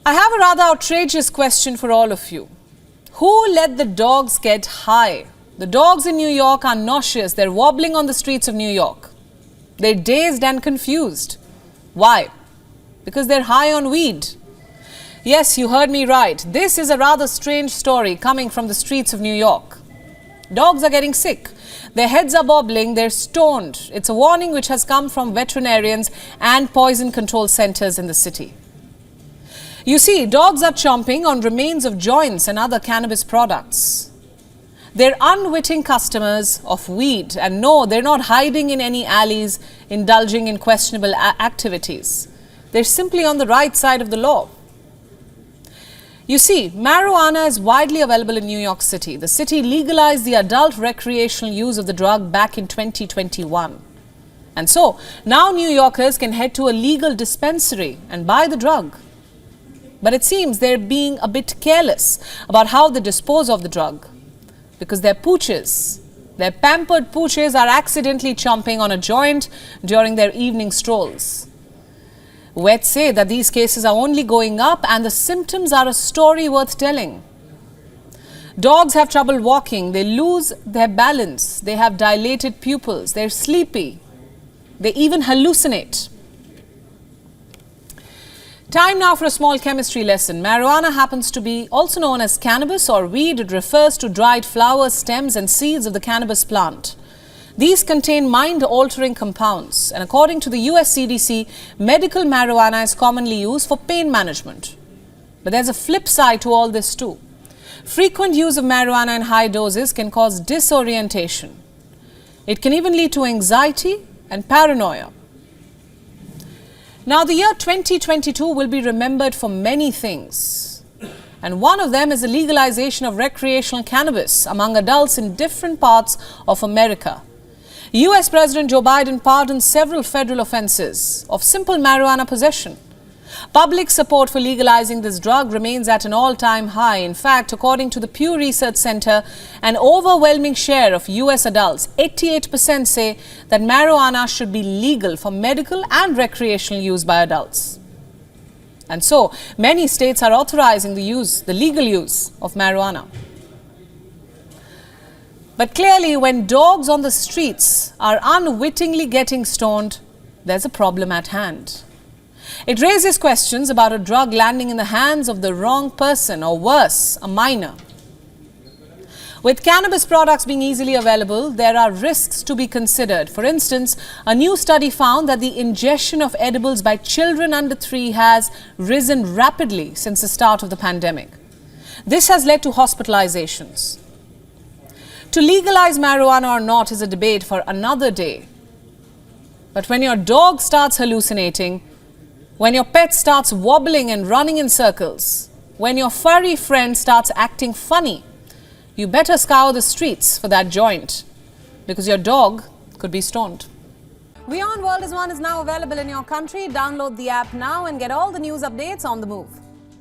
I have a rather outrageous question for all of you. Who let the dogs get high? The dogs in New York are nauseous. They're wobbling on the streets of New York. They're dazed and confused. Why? Because they're high on weed. Yes, you heard me right. This is a rather strange story coming from the streets of New York. Dogs are getting sick. Their heads are bobbling. They're stoned. It's a warning which has come from veterinarians and poison control centers in the city. You see, dogs are chomping on remains of joints and other cannabis products. They're unwitting customers of weed, and no, they're not hiding in any alleys, indulging in questionable activities. They're simply on the right side of the law. You see, marijuana is widely available in New York City. The city legalized the adult recreational use of the drug back in 2021. And so, now New Yorkers can head to a legal dispensary and buy the drug. But it seems they're being a bit careless about how they dispose of the drug, because their pooches, their pampered pooches, are accidentally chomping on a joint during their evening strolls. Vets say that these cases are only going up and the symptoms are a story worth telling. Dogs have trouble walking, they lose their balance, they have dilated pupils, they're sleepy, they even hallucinate. Time now for a small chemistry lesson. Marijuana happens to be also known as cannabis or weed. It refers to dried flowers, stems and seeds of the cannabis plant. These contain mind-altering compounds, and according to the US CDC, medical marijuana is commonly used for pain management. But there's a flip side to all this too. Frequent use of marijuana in high doses can cause disorientation. It can even lead to anxiety and paranoia. Now, the year 2022 will be remembered for many things, and one of them is the legalization of recreational cannabis among adults in different parts of America. US President Joe Biden pardoned several federal offenses of simple marijuana possession. Public support for legalizing this drug remains at an all-time high. In fact, according to the Pew Research Center, an overwhelming share of US adults, 88%, say that marijuana should be legal for medical and recreational use by adults. And so, many states are authorizing the legal use of marijuana. But clearly, when dogs on the streets are unwittingly getting stoned, there's a problem at hand. It raises questions about a drug landing in the hands of the wrong person, or worse, a minor. With cannabis products being easily available, there are risks to be considered. For instance, a new study found that the ingestion of edibles by children under 3 has risen rapidly since the start of the pandemic. This has led to hospitalizations. To legalize marijuana or not is a debate for another day. But when your dog starts hallucinating, when your pet starts wobbling and running in circles, when your furry friend starts acting funny, you better scour the streets for that joint, because your dog could be stoned. WION World is now available in your country. Download the app now and get all the news updates on the move.